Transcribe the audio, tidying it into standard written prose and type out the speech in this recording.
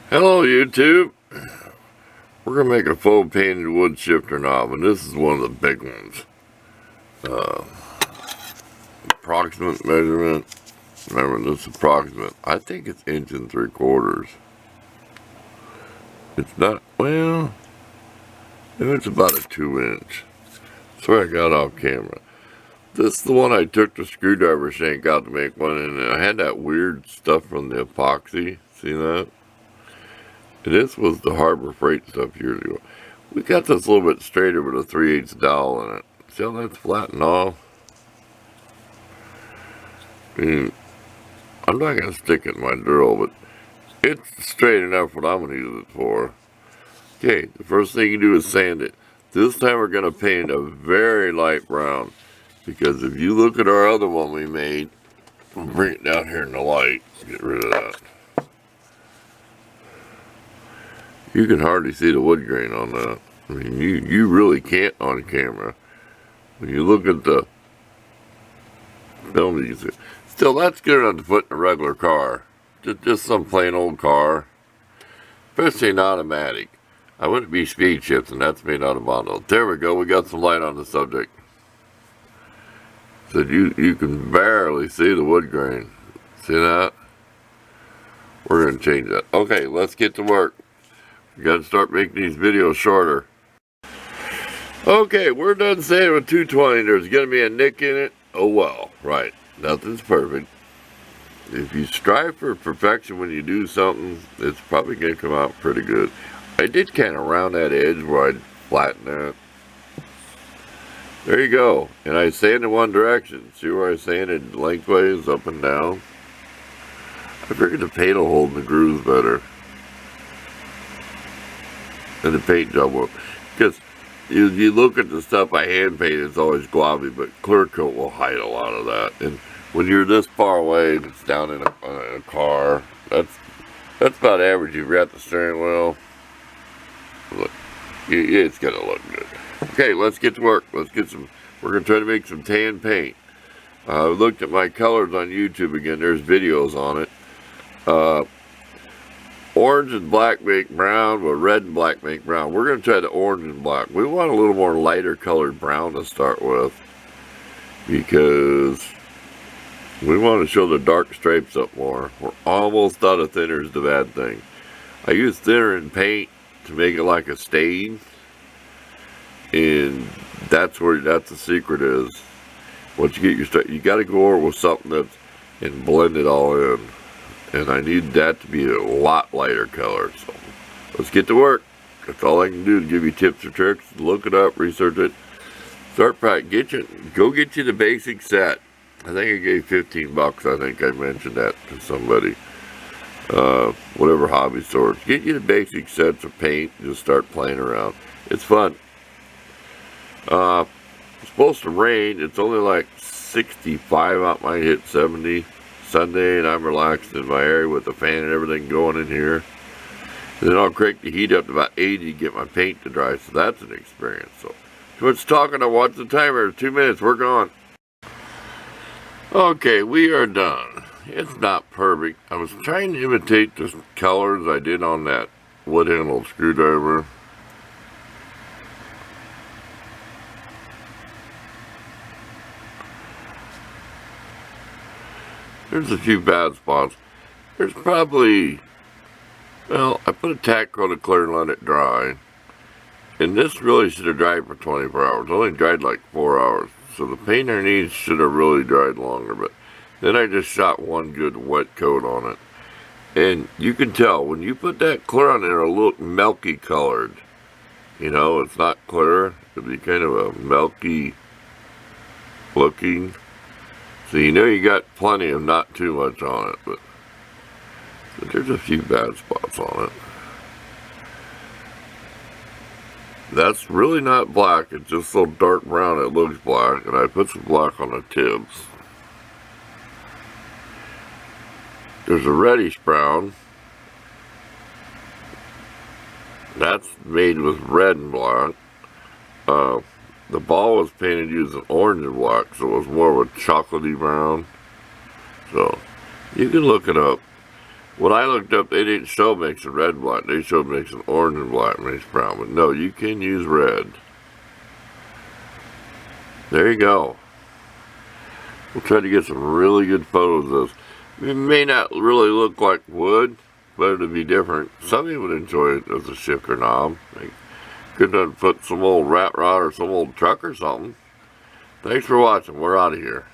Hello YouTube. We're going to make a faux painted wood shifter knob, and this is one of the big ones. Approximate measurement. Remember, this is approximate. I think it's 1 3/4. It's not, well, it's about a 2-inch. Sorry I got off camera. This is the one I took the screwdriver shank out to make one, and I had that weird stuff from the epoxy. See that? This was the Harbor Freight stuff years ago. We got this a little bit straighter with a 3/8 dowel in it. See how that's flattened off? I mean, I'm not going to stick it in my drill, but it's straight enough what I'm going to use it for. Okay, the first thing you do is sand it. This time we're going to paint a very light brown, because if you look at our other one we made, we'll bring it down here in the light. Get rid of that. You can hardly see the wood grain on that. I mean, you really can't on camera. When you look at the film, you see. Still, that's good enough to put in a regular car. Just some plain old car. Especially an automatic. I wouldn't be speed shifting. That's made out of vinyl. There we go. We got some light on the subject. So you can barely see the wood grain. See that? We're going to change that. Okay, let's get to work. We got to start making these videos shorter. Okay, we're done sanding with 220. There's going to be a nick in it. Oh well, right. Nothing's perfect. If you strive for perfection when you do something, it's probably going to come out pretty good. I did kind of round that edge where I'd flatten that. There you go. And I sand in one direction. See where I sanded lengthways, up and down? I figured the paint will hold in the grooves better. And the paint job will. Because you look at the stuff I hand paint, it's always globby, but clear coat will hide a lot of that. And when you're this far away, it's down in a car. That's about average. You've got the steering wheel. Look, it's gonna look good. Okay, let's get to work. Let's get some. We're gonna try to make some tan paint. I looked at my colors on YouTube again. There's videos on it. Orange and black make brown, but red and black make brown. We're going to try the orange and black. We want a little more lighter colored brown to start with, because we want to show the dark stripes up more. We're almost out of thinner is the bad thing. I use thinner in paint to make it like a stain, and that's the secret is. Once you get your stripe, you got to go over with something that's and blend it all in. And I need that to be a lot lighter color. So let's get to work. That's all I can do to give you tips or tricks. Look it up, research it. Start practicing. Go get you the basic set. I think I gave 15 bucks. I think I mentioned that to somebody. Whatever hobby stores. Get you the basic sets of paint. Just start playing around. It's fun. It's supposed to rain. It's only like 65 out. Might hit 70. Sunday, and I'm relaxed in my area with the fan and everything going in here. And then I'll crank the heat up to about 80 to get my paint to dry, so that's an experience. So, too much talking, I watch the timer. 2 minutes, we're gone. Okay, we are done. It's not perfect. I was trying to imitate the colors I did on that wood-handled screwdriver. There's a few bad spots. There's probably, well, I put a tack coat of clear and let it dry. And this really should have dried for 24 hours. It only dried like 4 hours. So the paint underneath should have really dried longer. But then I just shot one good wet coat on it. And you can tell, when you put that clear on it, it'll look milky colored. You know, it's not clear. It'll be kind of a milky looking. So you know you got plenty of not too much on it, but there's a few bad spots on it. That's really not black, it's just so dark brown it looks black, and I put some black on the tips. There's a reddish brown. That's made with red and black. The ball was painted using orange and black, so it was more of a chocolatey brown. So, you can look it up. When I looked up, they didn't show mixing red and black. They showed mixing orange and black mixed brown. But no, you can use red. There you go. We'll try to get some really good photos of this. It may not really look like wood, but it'll be different. Some people would enjoy it as a shifter knob. They could have put some old rat rod or some old truck or something. Thanks for watching. We're out of here.